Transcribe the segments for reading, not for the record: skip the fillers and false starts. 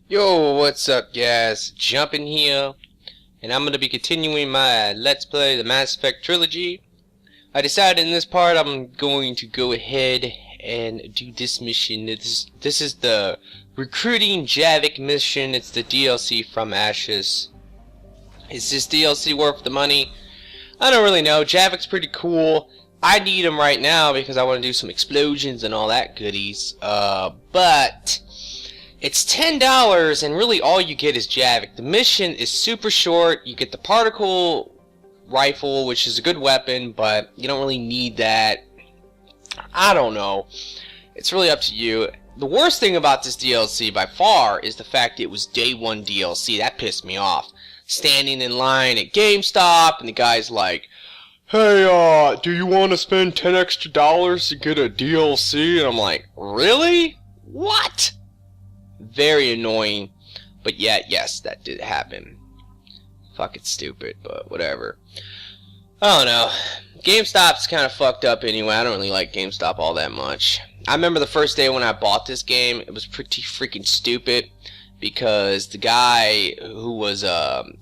Yo, what's up guys? Jumping here, and I'm going to be continuing my Let's Play the Mass Effect Trilogy. I decided in this part I'm going to go ahead and do this mission. This is the recruiting Javik mission. It's the DLC from Ashes. Is this DLC worth the money? I don't really know. Javik's pretty cool. I need him right now because I want to do some explosions and all that goodies. But it's $10 and really all you get is Javik. The mission is super short. You get the particle rifle, which is a good weapon, but you don't really need that. I don't know. It's really up to you. The worst thing about this DLC by far is the fact it was day one DLC. That pissed me off. Standing in line at GameStop and the guy's like, "Hey, do you want to spend $10 extra to get a DLC?" And I'm like, really? What? Very annoying. But yeah, yes, that did happen. Fucking stupid, but whatever. I don't know. GameStop's kind of fucked up anyway. I don't really like GameStop all that much. I remember the first day when I bought this game, it was pretty freaking stupid because the guy who was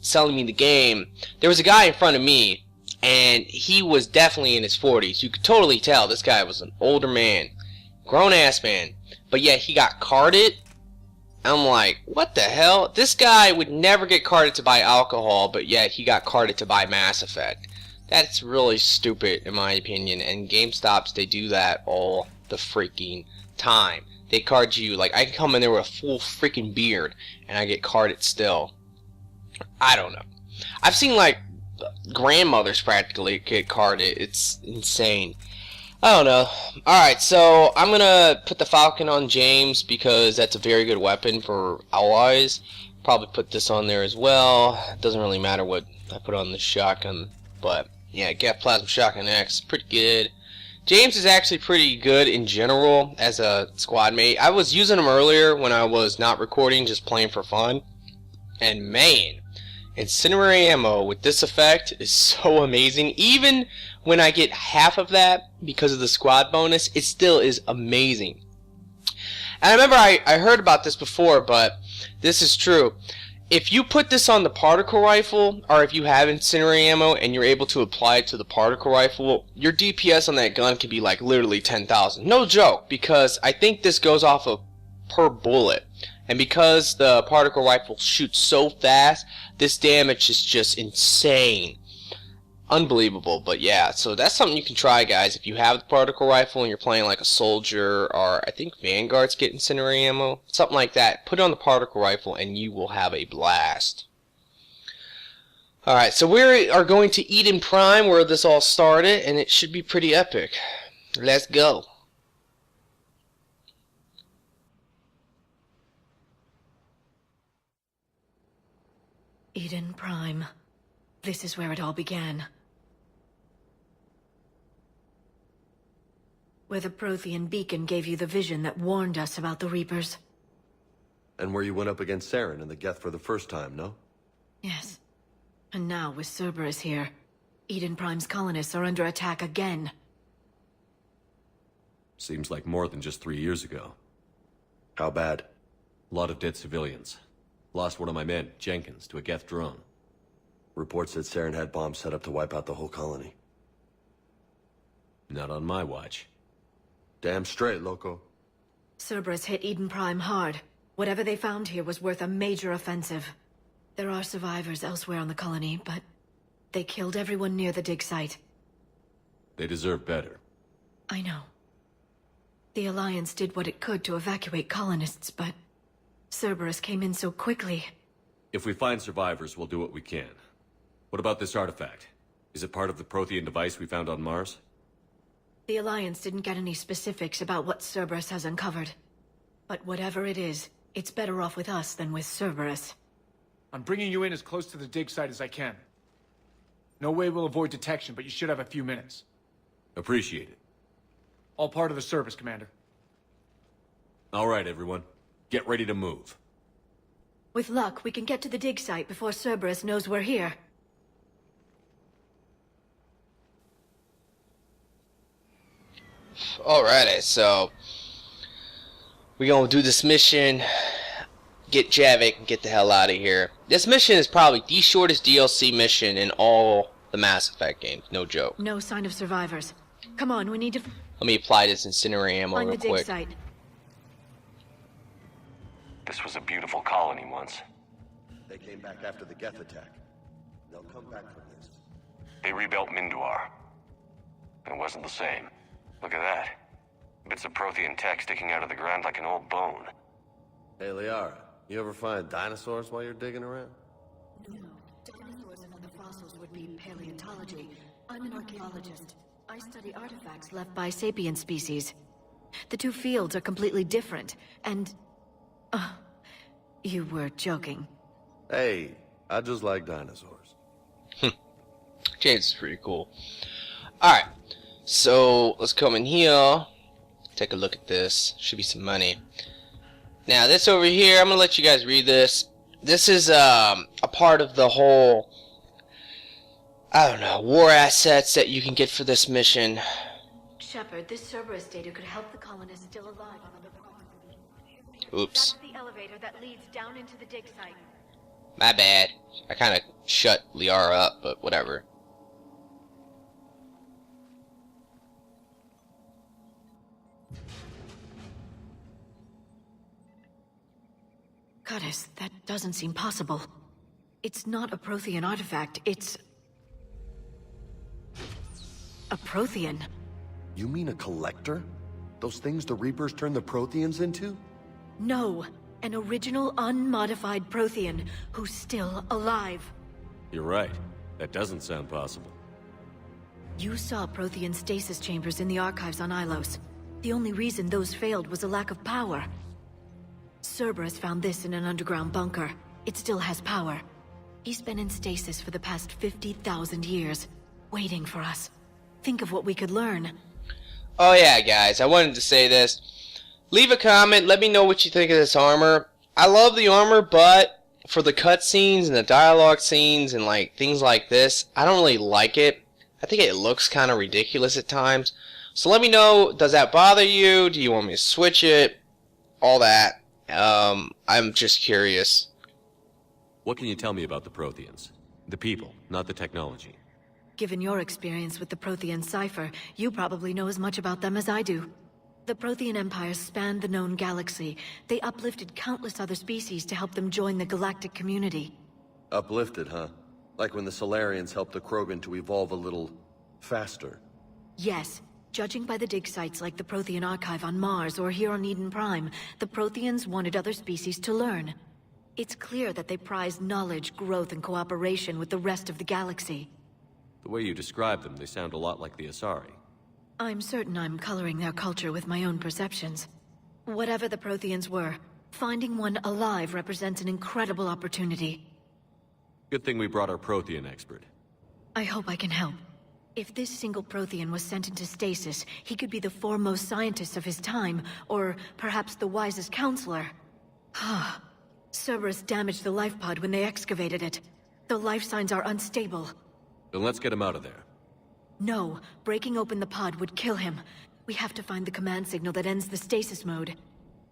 selling me the game, there was a guy in front of me and he was definitely in his 40s. You could totally tell this guy was an older man, grown-ass man, but yet he got carded. I'm like, what the hell? This guy would never get carded to buy alcohol, but yet he got carded to buy Mass Effect. That's really stupid in my opinion, and GameStops, they do that all the freaking time. They card you, like, I can come in there with a full freaking beard, and I get carded still. I don't know. I've seen, like, grandmothers practically get carded. It's insane. I don't know. Alright, so I'm gonna put the Falcon on James because that's a very good weapon for allies. Probably put this on there as well. It doesn't really matter what I put on the shotgun, but yeah, get Plasma Shotgun X, pretty good. James is actually pretty good in general as a squad mate. I was using him earlier when I was not recording, just playing for fun. And man, incendiary ammo with this effect is so amazing. Even when I get half of that because of the squad bonus, it still is amazing. And I remember I heard about this before, but this is true. If you put this on the particle rifle, or if you have incendiary ammo and you're able to apply it to the particle rifle, your DPS on that gun can be like literally 10,000. No joke, because I think this goes off of per bullet. And because the particle rifle shoots so fast, this damage is just insane. Unbelievable. But yeah, so that's something you can try, guys. If you have the particle rifle and you're playing like a soldier, or I think Vanguards get incendiary ammo, something like that, put it on the particle rifle and you will have a blast. Alright, so we are going to Eden Prime, where this all started, and it should be pretty epic. Let's go. Eden Prime. This is where it all began. Where the Prothean beacon gave you the vision that warned us about the Reapers. And where you went up against Saren and the Geth for the first time, no? Yes. And now, with Cerberus here, Eden Prime's colonists are under attack again. Seems like more than just 3 years ago. How bad? A lot of dead civilians. Lost one of my men, Jenkins, to a Geth drone. Reports said Saren had bombs set up to wipe out the whole colony. Not on my watch. Damn straight, loco. Cerberus hit Eden Prime hard. Whatever they found here was worth a major offensive. There are survivors elsewhere on the colony, but they killed everyone near the dig site. They deserve better. I know. The Alliance did what it could to evacuate colonists, but Cerberus came in so quickly. If we find survivors, we'll do what we can. What about this artifact? Is it part of the Prothean device we found on Mars? The Alliance didn't get any specifics about what Cerberus has uncovered. But whatever it is, it's better off with us than with Cerberus. I'm bringing you in as close to the dig site as I can. No way we'll avoid detection, but you should have a few minutes. Appreciate it. All part of the service, Commander. All right, everyone. Get ready to move. With luck, we can get to the dig site before Cerberus knows we're here. Alrighty, so we're gonna do this mission. get Javik and get the hell out of here. This mission is probably the shortest DLC mission in all the Mass Effect games. No joke. No sign of survivors. Come on, we need to Let me apply this incendiary ammo find real the dig quick. site. This was a beautiful colony once. They came back after the Geth attack. They'll come back from this. They rebuilt Minduar. It wasn't the same. Look at that. Bits of Prothean tech sticking out of the ground like an old bone. Hey, Liara, you ever find dinosaurs while you're digging around? No, dinosaurs and other fossils would be paleontology. I'm an archaeologist. I study artifacts left by sapient species. The two fields are completely different, and... you were joking. Hey, I just like dinosaurs. James is pretty cool. Alright, so let's come in here. Take a look at this. Should be some money. Now this over here, I'm gonna let you guys read this. This is a part of the whole, I don't know, war assets that you can get for this mission. Shepard, this Cerberus data could help the colonists still alive on other parts of the... Oops, That's the elevator that leads down into the dig site. my bad. I kind of shut Liara up, but whatever. Goddess, that doesn't seem possible. It's not a Prothean artifact, it's... a Prothean. You mean a collector? Those things the Reapers turned the Protheans into? No, an original unmodified Prothean who's still alive. You're right. That doesn't sound possible. You saw Prothean stasis chambers in the archives on Ilos. The only reason those failed was a lack of power. Cerberus found this in an underground bunker. It still has power. He's been in stasis for the past 50,000 years, waiting for us. Think of what we could learn. Oh yeah, guys, I wanted to say this. Leave a comment, let me know what you think of this armor. I love the armor, but for the cutscenes and the dialogue scenes and like things like this, I don't really like it. I think it looks kind of ridiculous at times. So let me know, does that bother you? Do you want me to switch it? All that. I'm just curious. What can you tell me about the Protheans? The people, not the technology. Given your experience with the Prothean cipher, you probably know as much about them as I do. The Prothean Empire spanned the known galaxy. They uplifted countless other species to help them join the galactic community. Uplifted, huh? Like when the Solarians helped the Krogan to evolve a little... faster. Yes. Judging by the dig sites like the Prothean Archive on Mars or here on Eden Prime, the Protheans wanted other species to learn. It's clear that they prize knowledge, growth, and cooperation with the rest of the galaxy. The way you describe them, they sound a lot like the Asari. I'm certain I'm coloring their culture with my own perceptions. Whatever the Protheans were, finding one alive represents an incredible opportunity. Good thing we brought our Prothean expert. I hope I can help. If this single Prothean was sent into stasis, he could be the foremost scientist of his time, or perhaps the wisest counselor. Cerberus damaged the life pod when they excavated it. The life signs are unstable. Then let's get him out of there. No, breaking open the pod would kill him. We have to find the command signal that ends the stasis mode.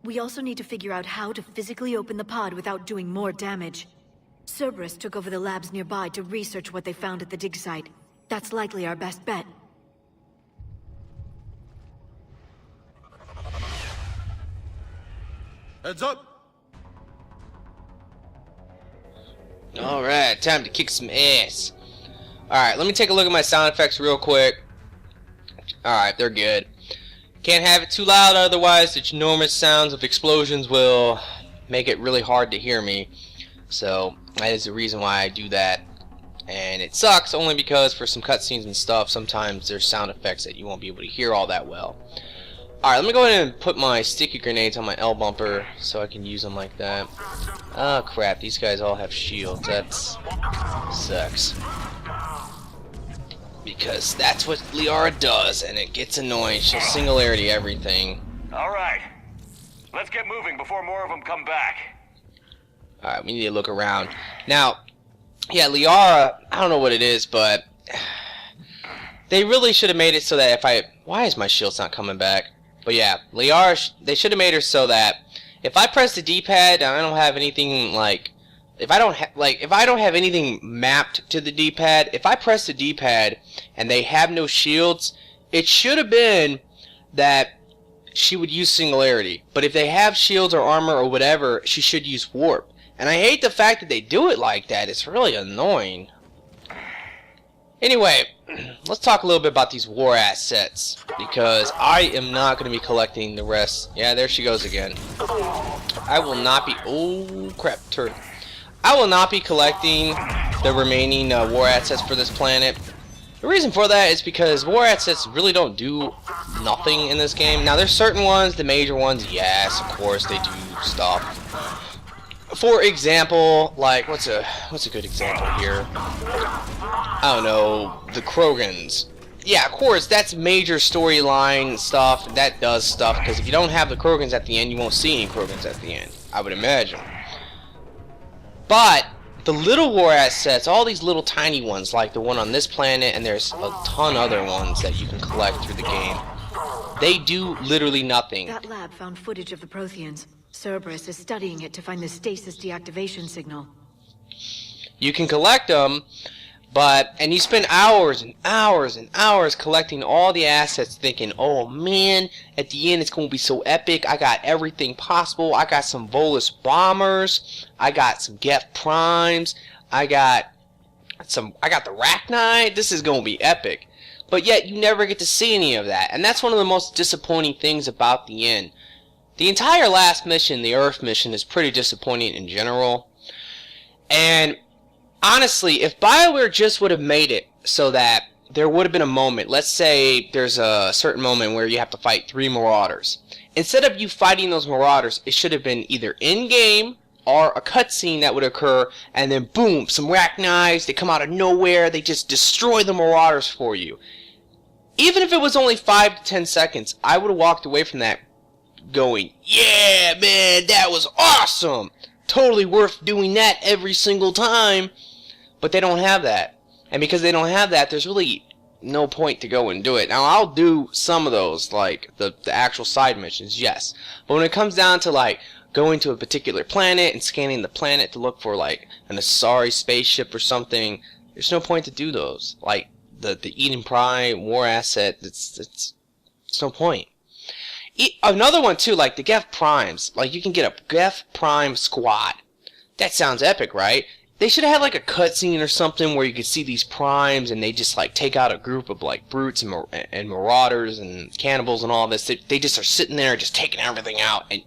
We also need to figure out how to physically open the pod without doing more damage. Cerberus took over the labs nearby to research what they found at the dig site. That's likely our best bet. Heads up! Alright, time to kick some ass. Alright, let me take a look at my sound effects real quick. Alright, they're good. Can't have it too loud, otherwise the enormous sounds of explosions will make it really hard to hear me. So, that is the reason why I do that. And it sucks only because for some cutscenes and stuff, sometimes there's sound effects that you won't be able to hear all that well. Alright, let me go ahead and put my sticky grenades on my L bumper so I can use them like that. Oh crap, these guys all have shields. That sucks. Because that's what Liara does, and it gets annoying. She'll singularity everything. Alright. Let's get moving before more of them come back. Alright, we need to look around. Now, yeah, Liara, I don't know what it is, but they really should have made it so that if I... Why is my shields not coming back? But yeah, Liara, they should have made her so that if I press the D-pad and I don't have anything like, if I don't have anything mapped to the D-pad, if I press the D-pad and they have no shields, it should have been that she would use Singularity. But if they have shields or armor or whatever, she should use Warp. And I hate the fact that they do it like that. It's really annoying. Anyway, let's talk a little bit about these war assets, because I am not going to be collecting the rest. Yeah, there she goes again. I will not be... Oh, crap, turret. I will not be collecting the remaining war assets for this planet. The reason for that is because war assets really don't do nothing in this game. Now, there's certain ones, the major ones, yes, of course, they do stuff. For example, like, what's a good example here? I don't know, the Krogans. Yeah, of course, that's major storyline stuff. That does stuff, because if you don't have the Krogans at the end, you won't see any Krogans at the end, I would imagine. But the little war assets, all these little tiny ones, like the one on this planet, and there's a ton other ones that you can collect through the game, they do literally nothing. That lab found footage of the Protheans. Cerberus is studying it to find the stasis deactivation signal. You can collect them, and you spend hours and hours and hours collecting all the assets thinking, oh man, at the end it's going to be so epic. I got everything possible. I got some Volus bombers. I got some Geth primes. I got the Rachni. This is going to be epic. But yet you never get to see any of that. And that's one of the most disappointing things about the end. The entire last mission, the Earth mission, is pretty disappointing in general. And honestly, if BioWare just would have made it so that there would have been a moment, let's say there's a certain moment where you have to fight 3 Marauders. Instead of you fighting those Marauders, it should have been either in-game or a cutscene that would occur, and then boom, some Rachni, they come out of nowhere, they just destroy the Marauders for you. Even if it was only 5 to 10 seconds, I would have walked away from that going, yeah, man, that was awesome! Totally worth doing that every single time. But they don't have that. And because they don't have that, there's really no point to go and do it. Now, I'll do some of those, like the actual side missions, yes. But when it comes down to, like, going to a particular planet and scanning the planet to look for, like, an Asari spaceship or something, there's no point to do those. Like, the Eden Prime war asset, it's no point. Another one, too, like the Geth Primes. Like, you can get a Geth Prime squad. That sounds epic, right? They should have had, like, a cutscene or something where you could see these primes and they just, like, take out a group of, like, brutes and marauders and cannibals and all this. They just are sitting there just taking everything out. And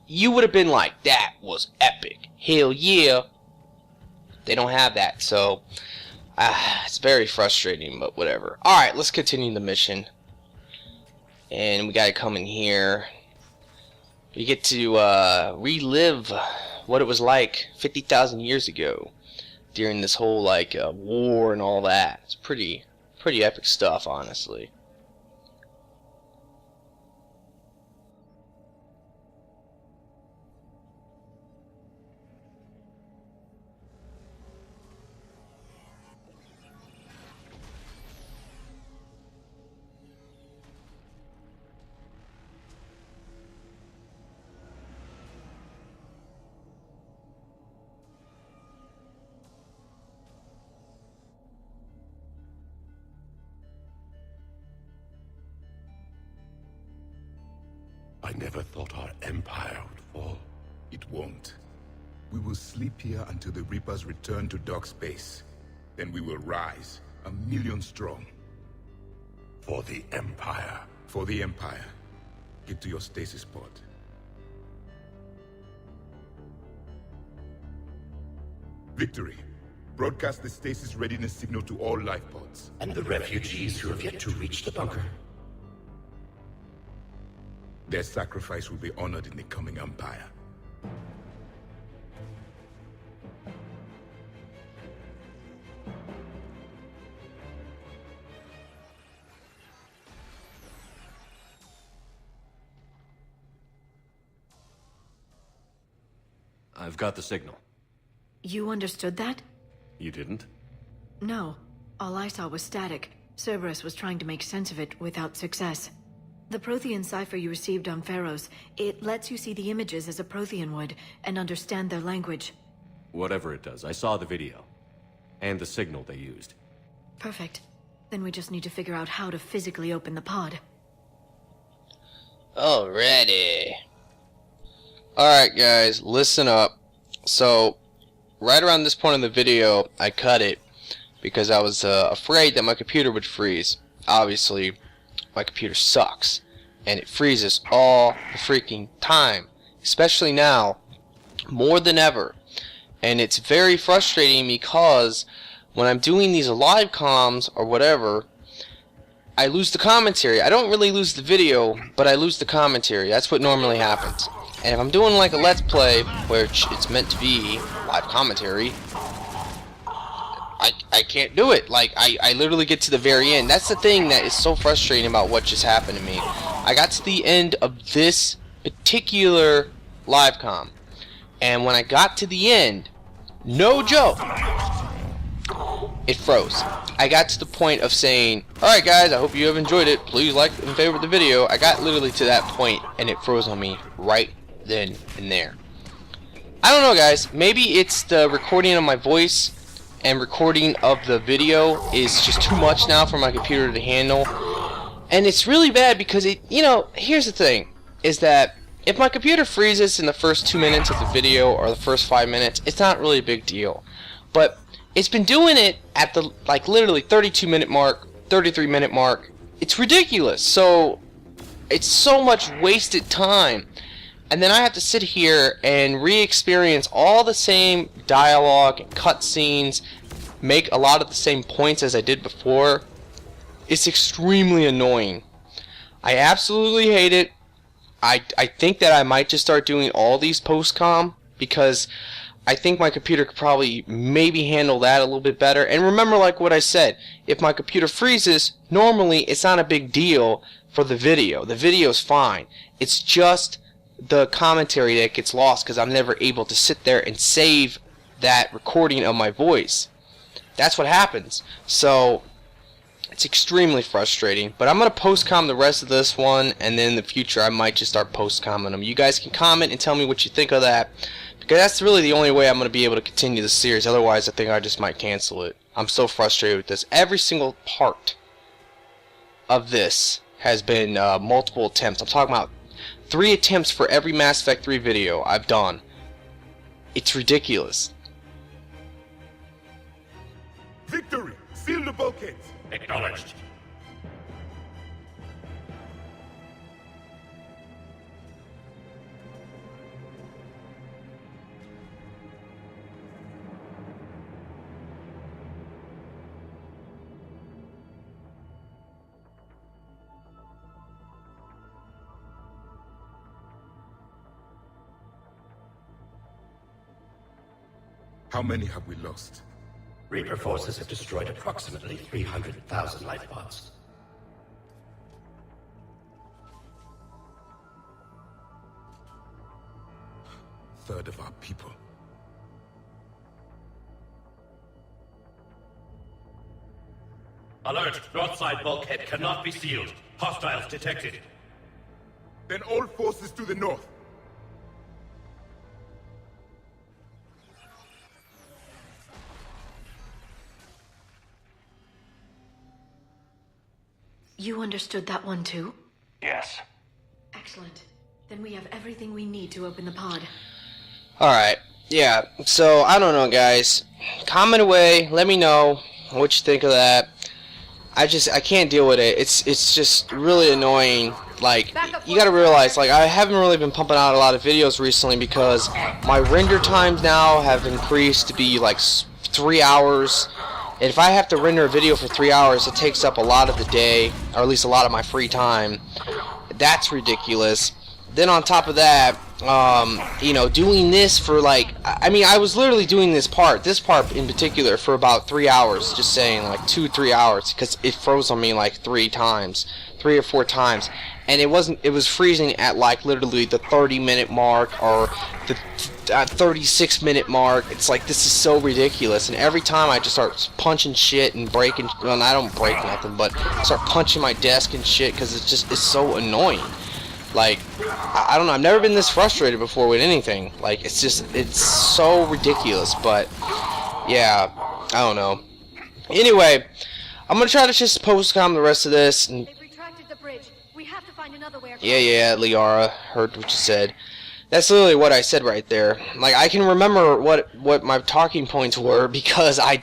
you would have been like, that was epic. Hell yeah. They don't have that, so it's very frustrating, but whatever. Alright, let's continue the mission. And we gotta come in here. We get to relive what it was like 50,000 years ago during this whole like war and all that. It's pretty epic stuff, honestly. I never thought our empire would fall. It won't. We will sleep here until the Reapers return to dark space. Then we will rise, 1,000,000 strong. For the Empire. For the Empire. Get to your stasis pod. Victory. Broadcast the stasis readiness signal to all life pods. And the refugees who have yet to reach the bunker. Their sacrifice will be honored in the coming Empire. I've got the signal. You understood that? You didn't? No. All I saw was static. Cerberus was trying to make sense of it without success. The Prothean cipher you received on Pharaohs, it lets you see the images as a Prothean would, and understand their language. Whatever it does, I saw the video. And the signal they used. Perfect. Then we just need to figure out how to physically open the pod. Alrighty. Alright guys, listen up. So, right around this point in the video, I cut it because I was afraid that my computer would freeze. Obviously, my computer sucks, and it freezes all the freaking time, especially now, more than ever. And it's very frustrating because when I'm doing these live comms or whatever, I lose the commentary. I don't really lose the video, but I lose the commentary. That's what normally happens. And if I'm doing like a Let's Play, which it's meant to be live commentary, I can't do it. Like, I literally get to the very end. That's the thing that is so frustrating about what just happened to me. I got to the end of this particular live comm, and when I got to the end, no joke, it froze. I got to the point of saying, alright guys, I hope you have enjoyed it. Please like and favorite the video. I got literally to that point, and it froze on me right then and there. I don't know guys, maybe it's the recording of my voice and recording of the video is just too much now for my computer to handle. And it's really bad because it, you know, here's the thing, is that if my computer freezes in the first 2 minutes of the video or the first 5 minutes, it's not really a big deal. But it's been doing it at the, like, literally 32-minute mark, 33-minute mark. It's ridiculous. So, it's so much wasted time. And then I have to sit here and re-experience all the same dialogue and cutscenes, make a lot of the same points as I did before. It's extremely annoying. I absolutely hate it. I think that I might just start doing all these post-com because I think my computer could probably maybe handle that a little bit better. And remember, like what I said, if my computer freezes, normally it's not a big deal for the video. The video's fine. It's just the commentary that gets lost because I'm never able to sit there and save that recording of my voice. That's what happens. So it's extremely frustrating. But I'm going to post-com the rest of this one, and then in the future I might just start post-commenting them. You guys can comment and tell me what you think of that, because that's really the only way I'm going to be able to continue the series. Otherwise I think I just might cancel it. I'm so frustrated with this. Every single part of this has been multiple attempts. I'm talking about 3 attempts for every Mass Effect 3 video I've done. It's ridiculous. Victory! Seal the bulkheads! Acknowledged. How many have we lost? Reaper forces have destroyed approximately 300,000 life pods. Third of our people. Alert! North side bulkhead cannot be sealed. Hostiles detected. Then all forces to the north. You understood that one too? Yes. Excellent. Then we have everything we need to open the pod. Alright, yeah, so I don't know guys. Comment away, let me know what you think of that. I can't deal with it. It's just really annoying. Like, you gotta realize, like, I haven't really been pumping out a lot of videos recently because my render times now have increased to be like 3 hours. And if I have to render a video for 3 hours, it takes up a lot of the day, or at least a lot of my free time. That's ridiculous. Then on top of that, you know, doing this for like, I mean, I was literally doing this part in particular, for about 3 hours, just saying, like 2-3 hours, because it froze on me like 3 or 4 times, and it was freezing at like literally the 30-minute mark, or 36-minute mark. It's like, this is so ridiculous, and every time I just start punching shit and breaking, well, I don't break nothing, but I start punching my desk and shit because it's so annoying. Like, I don't know, I've never been this frustrated before with anything. Like, it's so ridiculous, but yeah, I don't know. Anyway, I'm gonna try to just post-com the rest of this. And they've retracted the bridge. We have to find another way across. yeah, Liara, heard what you said. That's literally what I said right there. Like, I can remember what my talking points were because I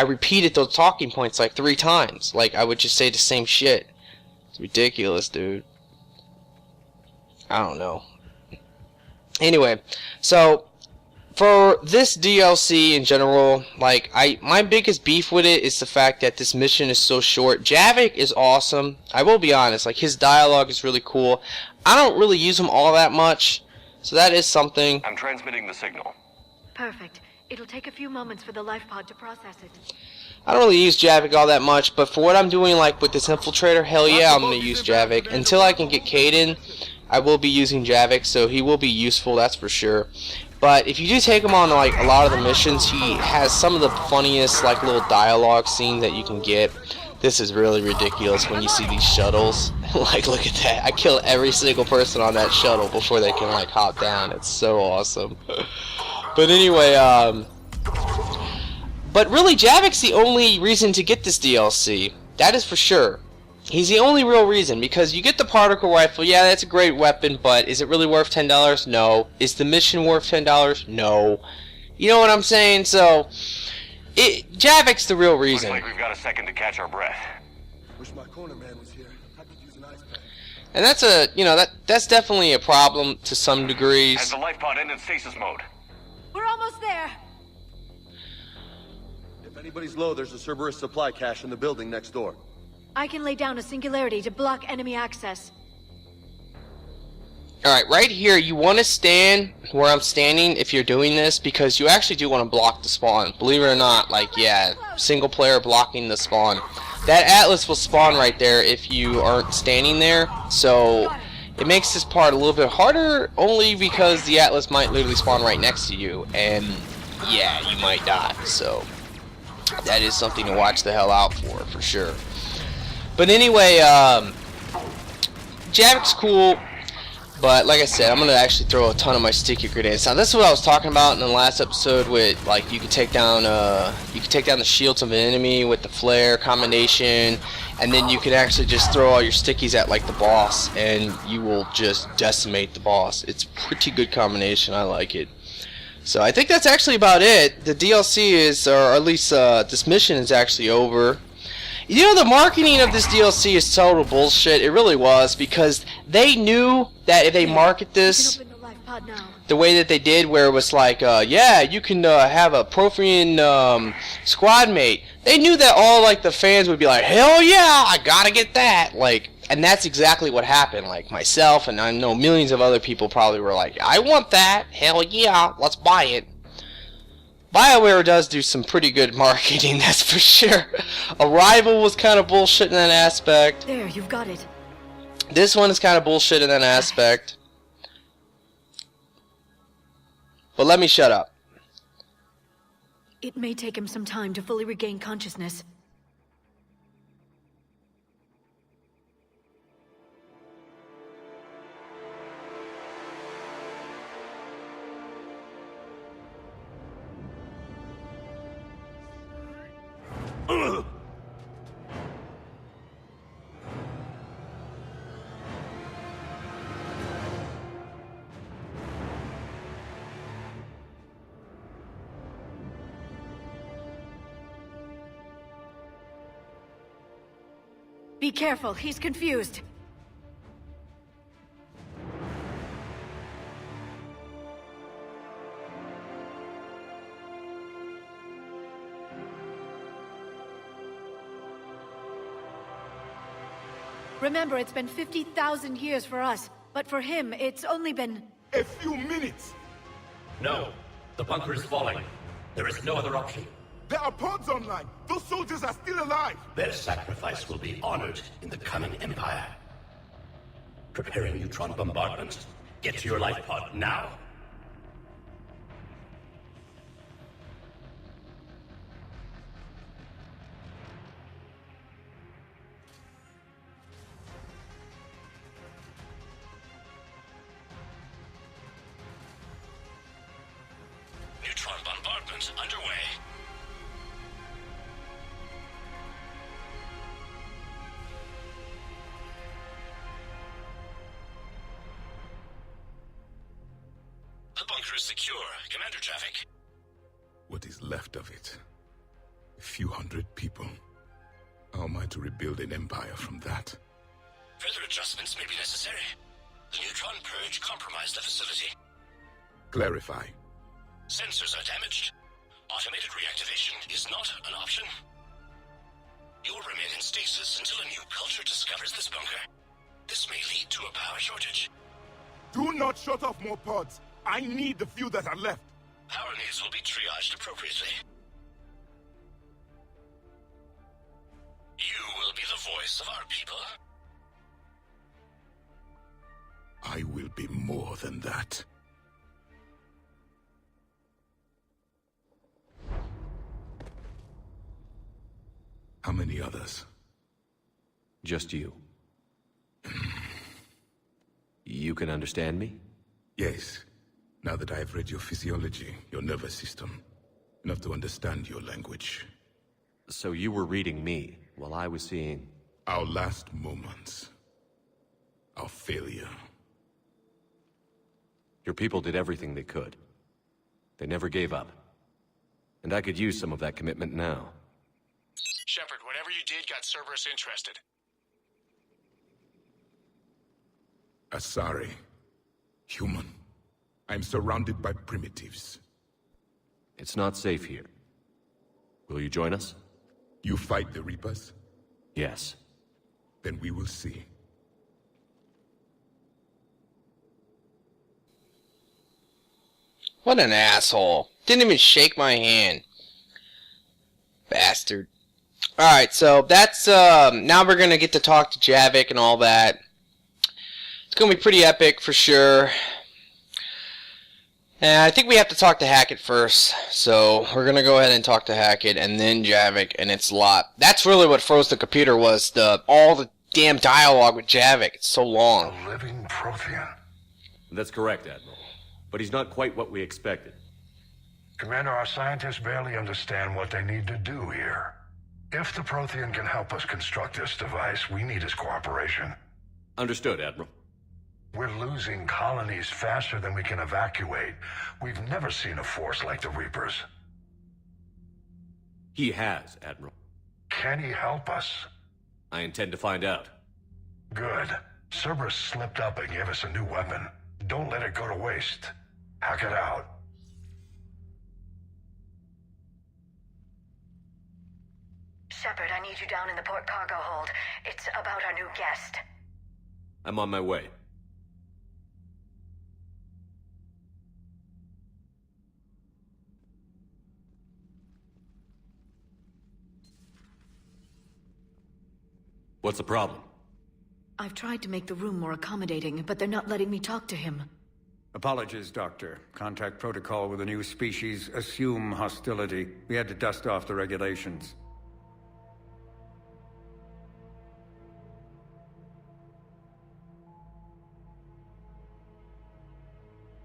repeated those talking points like 3 times. Like, I would just say the same shit. It's ridiculous, dude. I don't know. Anyway, so for this DLC in general, like, my biggest beef with it is the fact that this mission is so short. Javik is awesome. I will be honest, like, his dialogue is really cool. I don't really use him all that much, so that is something. I'm transmitting the signal. Perfect. It'll take a few moments for the life pod to process it. I don't really use Javik all that much, but for what I'm doing, like, with this infiltrator, hell yeah, I'm gonna use Javik. Until I can get Caden, I will be using Javik, so he will be useful, that's for sure. But if you do take him on, like, a lot of the missions, he has some of the funniest, like, little dialogue scenes that you can get. This is really ridiculous when you see these shuttles. Like, look at that. I kill every single person on that shuttle before they can, like, hop down. It's so awesome. But anyway, but really, Javik's the only reason to get this DLC. That is for sure. He's the only real reason, because you get the particle rifle. Yeah, that's a great weapon, but is it really worth $10? No. Is the mission worth $10? No. You know what I'm saying? So, Javik's the real reason. Looks like we've got a second to catch our breath. Wish my corner man was here. I could use an ice pack. And that's that's definitely a problem to some degrees. Has the life pod ended stasis mode? We're almost there. If anybody's low, there's a Cerberus supply cache in the building next door. I can lay down a singularity to block enemy access. Alright, right here, you want to stand where I'm standing if you're doing this, because you actually do want to block the spawn. Believe it or not, like, yeah, single player blocking the spawn. That Atlas will spawn right there if you aren't standing there, so it makes this part a little bit harder, only because the Atlas might literally spawn right next to you, and yeah, you might die, so that is something to watch the hell out for sure. But anyway, Javik's cool, but like I said, I'm gonna actually throw a ton of my sticky grenades. Now, this is what I was talking about in the last episode with, like, you can take down the shields of an enemy with the flare combination, and then you can actually just throw all your stickies at, like, the boss, and you will just decimate the boss. It's a pretty good combination. I like it. So I think that's actually about it. The DLC is, or at least this mission is actually over. You know, the marketing of this DLC is total bullshit. It really was, because they knew that if they market this the way that they did, where it was like, yeah, you can have a Prothean squad mate. They knew that all, like, the fans would be like, hell yeah, I gotta get that. Like, and that's exactly what happened. Like, myself and I know millions of other people probably were like, I want that. Hell yeah, let's buy it. BioWare does do some pretty good marketing, that's for sure. Arrival was kind of bullshit in that aspect. There, you've got it. This one is kind of bullshit in that aspect. But let me shut up. It may take him some time to fully regain consciousness. Be careful, he's confused. Remember, it's been 50,000 years for us, but for him, it's only been... A few minutes! No, the bunker is falling. There is no other option. There are pods online! Those soldiers are still alive! Their sacrifice will be honored in the coming Empire. Preparing neutron bombardment. Get to your life pod now. adjustment underway. The bunker is secure, Commander Javik. What is left of it? A few hundred people. How am I to rebuild an empire from that? Further adjustments may be necessary. The neutron purge compromised the facility. Clarify. Sensors are damaged. Automated reactivation is not an option. You'll remain in stasis until a new culture discovers this bunker. This may lead to a power shortage. Do not shut off more pods! I need the few that are left! Power needs will be triaged appropriately. You will be the voice of our people. I will be more than that. How many others? Just you. You can understand me? Yes. Now that I have read your physiology, your nervous system, enough to understand your language. So you were reading me, while I was seeing... Our last moments. Our failure. Your people did everything they could. They never gave up. And I could use some of that commitment now. Shepard, whatever you did got Cerberus interested. Asari. Human. I'm surrounded by primitives. It's not safe here. Will you join us? You fight the Reapers? Yes. Then we will see. What an asshole. Didn't even shake my hand. Bastard. Alright, so that's, now we're gonna get to talk to Javik and all that. It's gonna be pretty epic for sure. And I think we have to talk to Hackett first. So we're gonna go ahead and talk to Hackett and then Javik, and it's a lot. That's really what froze the computer, was all the damn dialogue with Javik. It's so long. A living Prothean. That's correct, Admiral. But he's not quite what we expected. Commander, our scientists barely understand what they need to do here. If the Prothean can help us construct this device, we need his cooperation. Understood, Admiral. We're losing colonies faster than we can evacuate. We've never seen a force like the Reapers. He has, Admiral. Can he help us? I intend to find out. Good. Cerberus slipped up and gave us a new weapon. Don't let it go to waste. Hack it out. Shepard, I need you down in the port cargo hold. It's about our new guest. I'm on my way. What's the problem? I've tried to make the room more accommodating, but they're not letting me talk to him. Apologies, Doctor. Contact protocol with a new species. Assume hostility. We had to dust off the regulations.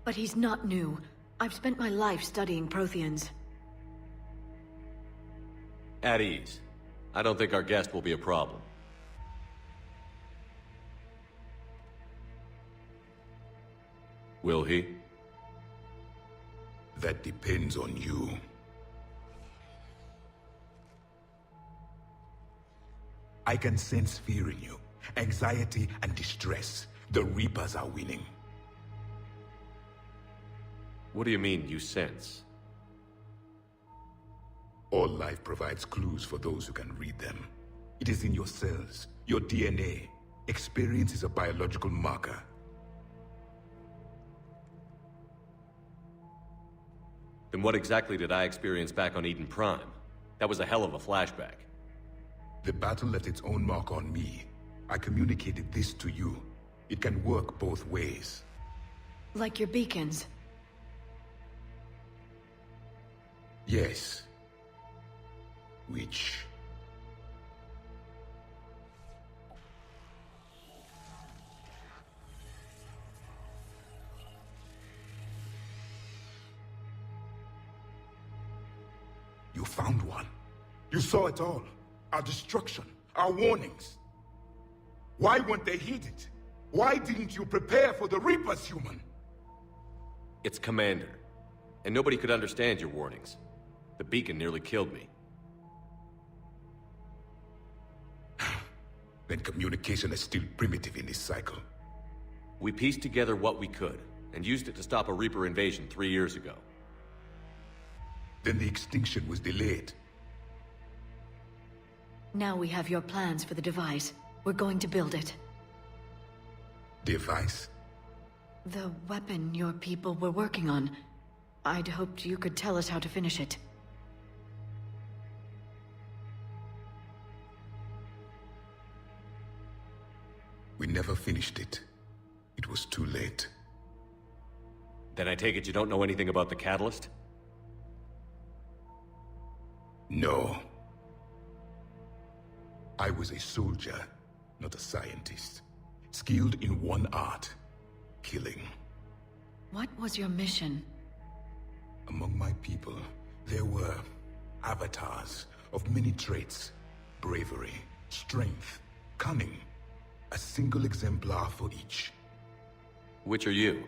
But he's not new. I've spent my life studying Protheans. At ease. I don't think our guest will be a problem. Will he? That depends on you. I can sense fear in you. Anxiety and distress. The Reapers are winning. What do you mean, you sense? All life provides clues for those who can read them. It is in your cells, your DNA. Experience is a biological marker. Then what exactly did I experience back on Eden Prime? That was a hell of a flashback. The battle left its own mark on me. I communicated this to you. It can work both ways. Like your beacons. Yes. Which... You found one. You saw it all. Our destruction, our warnings. Why weren't they heeded? Why didn't you prepare for the Reapers, human? It's Commander. And nobody could understand your warnings. The beacon nearly killed me. Then communication is still primitive in this cycle. We pieced together what we could, and used it to stop a Reaper invasion 3 years ago. Then the extinction was delayed. Now we have your plans for the device. We're going to build it. Device? The weapon your people were working on. I'd hoped you could tell us how to finish it. We never finished it. It was too late. Then I take it you don't know anything about the catalyst? No. I was a soldier, not a scientist. Skilled in one art: killing. What was your mission? Among my people, there were avatars of many traits. Bravery, strength, cunning. A single exemplar for each. Which are you?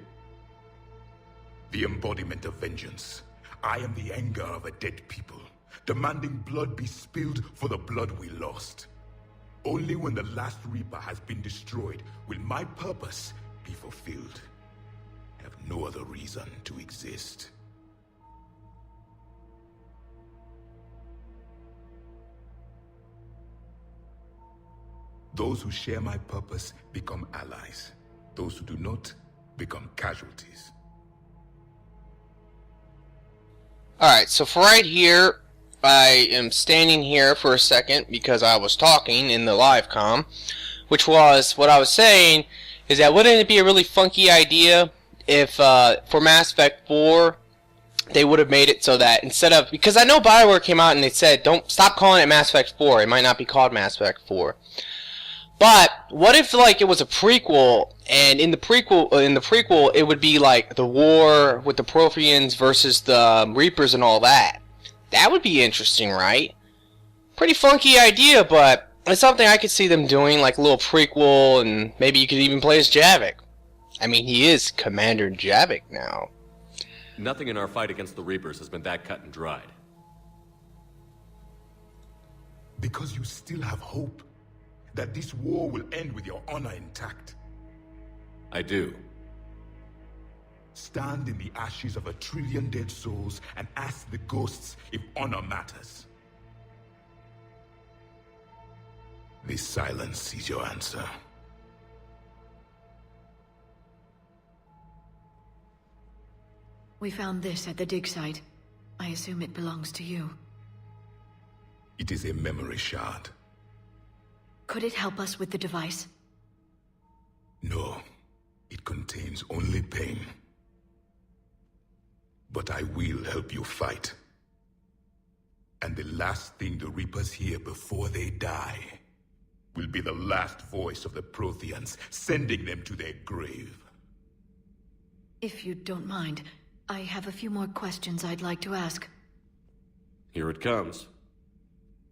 The embodiment of vengeance. I am the anger of a dead people, demanding blood be spilled for the blood we lost. Only when the last Reaper has been destroyed will my purpose be fulfilled. I have no other reason to exist. Those who share my purpose become allies. Those who do not become casualties. Alright, so for right here, I am standing here for a second because I was talking in the live comm, which was, what I was saying is that wouldn't it be a really funky idea if for Mass Effect 4 they would have made it so that instead of, because I know BioWare came out and they said don't stop calling it Mass Effect 4, it might not be called Mass Effect 4. But what if like it was a prequel, and in the prequel it would be like the war with the Protheans versus the Reapers and all that. That would be interesting, right? Pretty funky idea, but it's something I could see them doing, like a little prequel, and maybe you could even play as Javik. I mean, he is Commander Javik now. Nothing in our fight against the Reapers has been that cut and dried. Because you still have hope that this war will end with your honor intact. I do. Stand in the ashes of 1 trillion dead souls and ask the ghosts if honor matters. This silence is your answer. We found this at the dig site. I assume it belongs to you. It is a memory shard. Could it help us with the device? No. It contains only pain. But I will help you fight. And the last thing the Reapers hear before they die will be the last voice of the Protheans, sending them to their grave. If you don't mind, I have a few more questions I'd like to ask. Here it comes.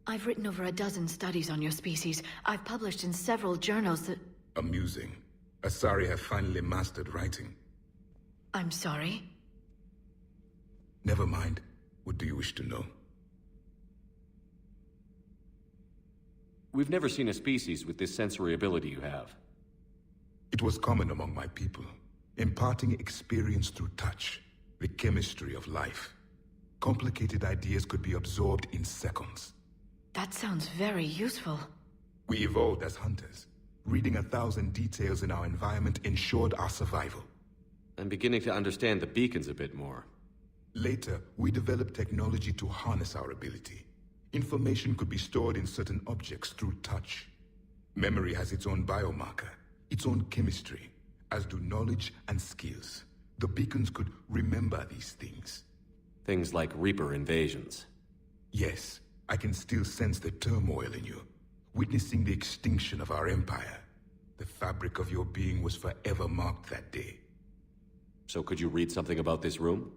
I've written over a dozen studies on your species. I've published in several journals that... Amusing. Asari have finally mastered writing. I'm sorry? Never mind. What do you wish to know? We've never seen a species with this sensory ability you have. It was common among my people, imparting experience through touch, the chemistry of life. Complicated ideas could be absorbed in seconds. That sounds very useful. We evolved as hunters. Reading 1,000 details in our environment ensured our survival. I'm beginning to understand the beacons a bit more. Later, we developed technology to harness our ability. Information could be stored in certain objects through touch. Memory has its own biomarker, its own chemistry, as do knowledge and skills. The beacons could remember these things. Things like Reaper invasions. Yes, I can still sense the turmoil in you, witnessing the extinction of our empire. The fabric of your being was forever marked that day. So could you read something about this room?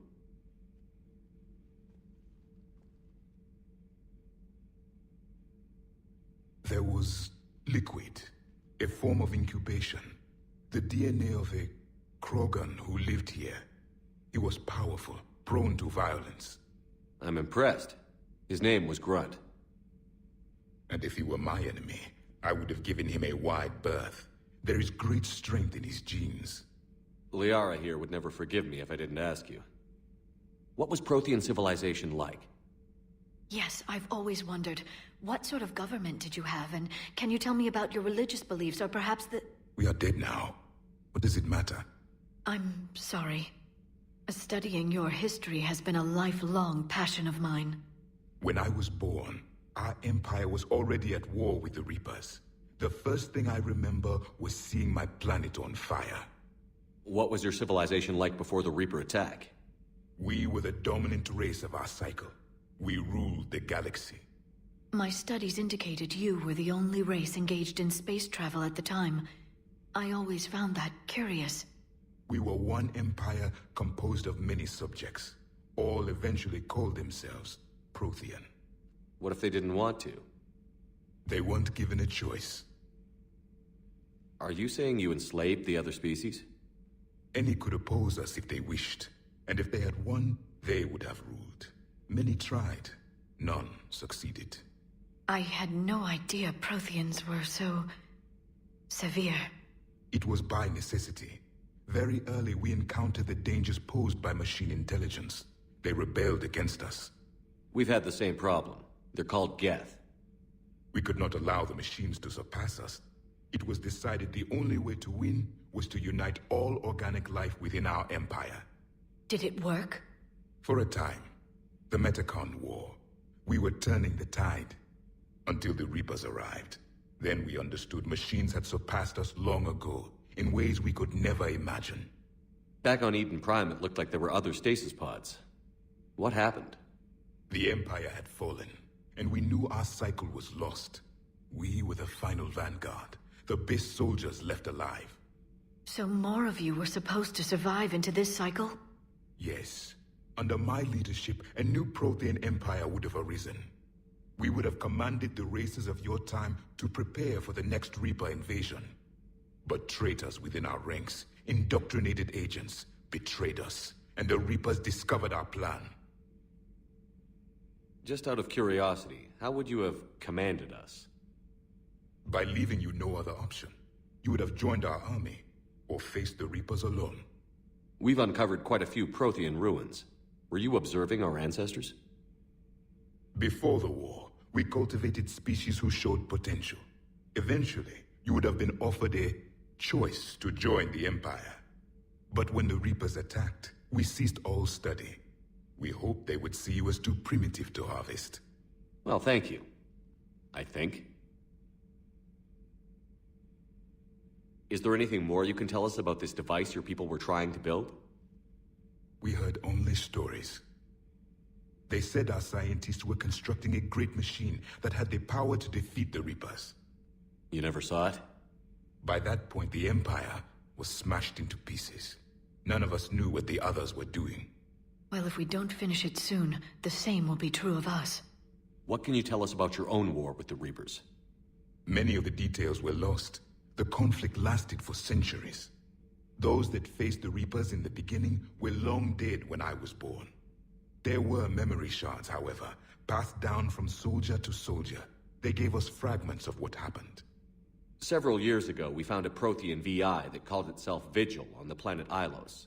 There was liquid, a form of incubation. The DNA of a Krogan who lived here. He was powerful, prone to violence. I'm impressed. His name was Grunt. And if he were my enemy, I would have given him a wide berth. There is great strength in his genes. Liara here would never forgive me if I didn't ask you. What was Prothean civilization like? Yes, I've always wondered, what sort of government did you have, and can you tell me about your religious beliefs, or perhaps the... We are dead now. What does it matter? I'm sorry. Studying your history has been a lifelong passion of mine. When I was born, our empire was already at war with the Reapers. The first thing I remember was seeing my planet on fire. What was your civilization like before the Reaper attack? We were the dominant race of our cycle. We ruled the galaxy. My studies indicated you were the only race engaged in space travel at the time. I always found that curious. We were one empire composed of many subjects. All eventually called themselves Prothean. What if they didn't want to? They weren't given a choice. Are you saying you enslaved the other species? Any could oppose us if they wished. And if they had won, they would have ruled. Many tried. None succeeded. I had no idea Protheans were so... severe. It was by necessity. Very early we encountered the dangers posed by machine intelligence. They rebelled against us. We've had the same problem. They're called Geth. We could not allow the machines to surpass us. It was decided the only way to win was to unite all organic life within our empire. Did it work? For a time. The Metacon War. We were turning the tide. Until the Reapers arrived. Then we understood machines had surpassed us long ago, in ways we could never imagine. Back on Eden Prime, it looked like there were other stasis pods. What happened? The Empire had fallen, and we knew our cycle was lost. We were the final vanguard, the best soldiers left alive. So more of you were supposed to survive into this cycle? Yes. Under my leadership, a new Prothean empire would have arisen. We would have commanded the races of your time to prepare for the next Reaper invasion. But traitors within our ranks, indoctrinated agents, betrayed us, and the Reapers discovered our plan. Just out of curiosity, how would you have commanded us? By leaving you no other option. You would have joined our army, or faced the Reapers alone. We've uncovered quite a few Prothean ruins. Were you observing our ancestors? Before the war, we cultivated species who showed potential. Eventually, you would have been offered a choice to join the Empire. But when the Reapers attacked, we ceased all study. We hoped they would see you as too primitive to harvest. Well, thank you. I think. Is there anything more you can tell us about this device your people were trying to build? We heard only stories. They said our scientists were constructing a great machine that had the power to defeat the Reapers. You never saw it? By that point, the Empire was smashed into pieces. None of us knew what the others were doing. Well, if we don't finish it soon, the same will be true of us. What can you tell us about your own war with the Reapers? Many of the details were lost. The conflict lasted for centuries. Those that faced the Reapers in the beginning were long dead when I was born. There were memory shards, however, passed down from soldier to soldier. They gave us fragments of what happened. Several years ago, we found a Prothean VI that called itself Vigil on the planet Ilos.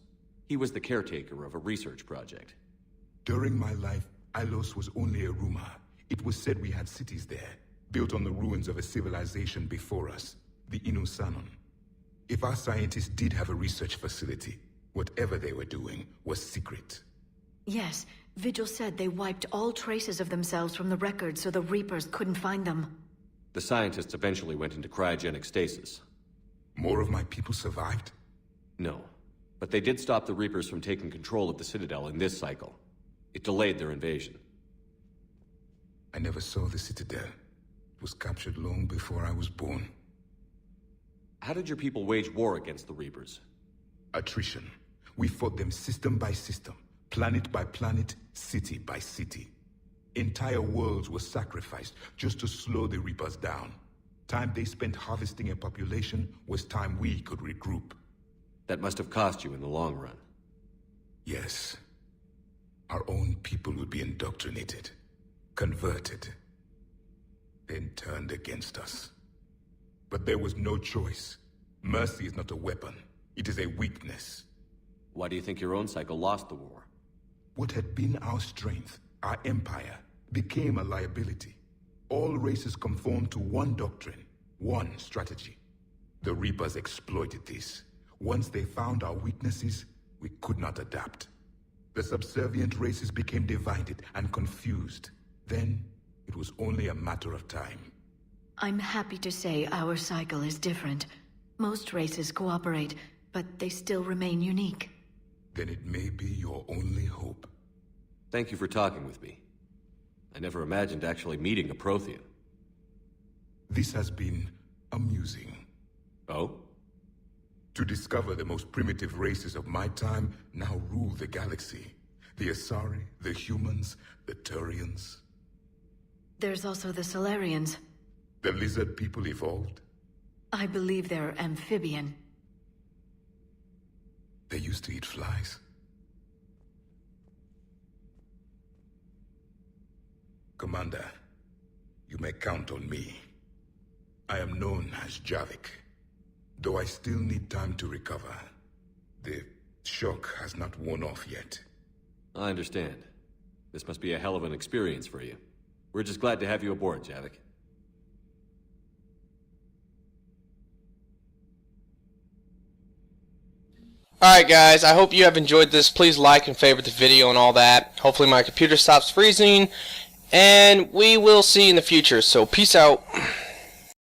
He was the caretaker of a research project. During my life, Ilos was only a rumor. It was said we had cities there, built on the ruins of a civilization before us, the Inusanon. If our scientists did have a research facility, whatever they were doing was secret. Yes, Vigil said they wiped all traces of themselves from the records so the Reapers couldn't find them. The scientists eventually went into cryogenic stasis. More of my people survived? No, but they did stop the Reapers from taking control of the Citadel in this cycle. It delayed their invasion. I never saw the Citadel. It was captured long before I was born. How did your people wage war against the Reapers? Attrition. We fought them system by system, planet by planet, city by city. Entire worlds were sacrificed just to slow the Reapers down. Time they spent harvesting a population was time we could regroup. That must have cost you in the long run. Yes. Our own people would be indoctrinated, converted, then turned against us. But there was no choice. Mercy is not a weapon. It is a weakness. Why do you think your own cycle lost the war? What had been our strength, our empire, became a liability. All races conformed to one doctrine, one strategy. The Reapers exploited this. Once they found our weaknesses, we could not adapt. The subservient races became divided and confused. Then, it was only a matter of time. I'm happy to say our cycle is different. Most races cooperate, but they still remain unique. Then it may be your only hope. Thank you for talking with me. I never imagined actually meeting a Prothean. This has been amusing. Oh? To discover the most primitive races of my time now rule the galaxy. The Asari, the humans, the Turians. There's also the Solarians. The lizard people evolved. I believe they're amphibian. They used to eat flies. Commander, you may count on me. I am known as Javik, though I still need time to recover. The shock has not worn off yet. I understand. This must be a hell of an experience for you. We're just glad to have you aboard, Javik. Alright guys, I hope you have enjoyed this. Please like and favorite the video and all that. Hopefully my computer stops freezing. And we will see you in the future. So peace out.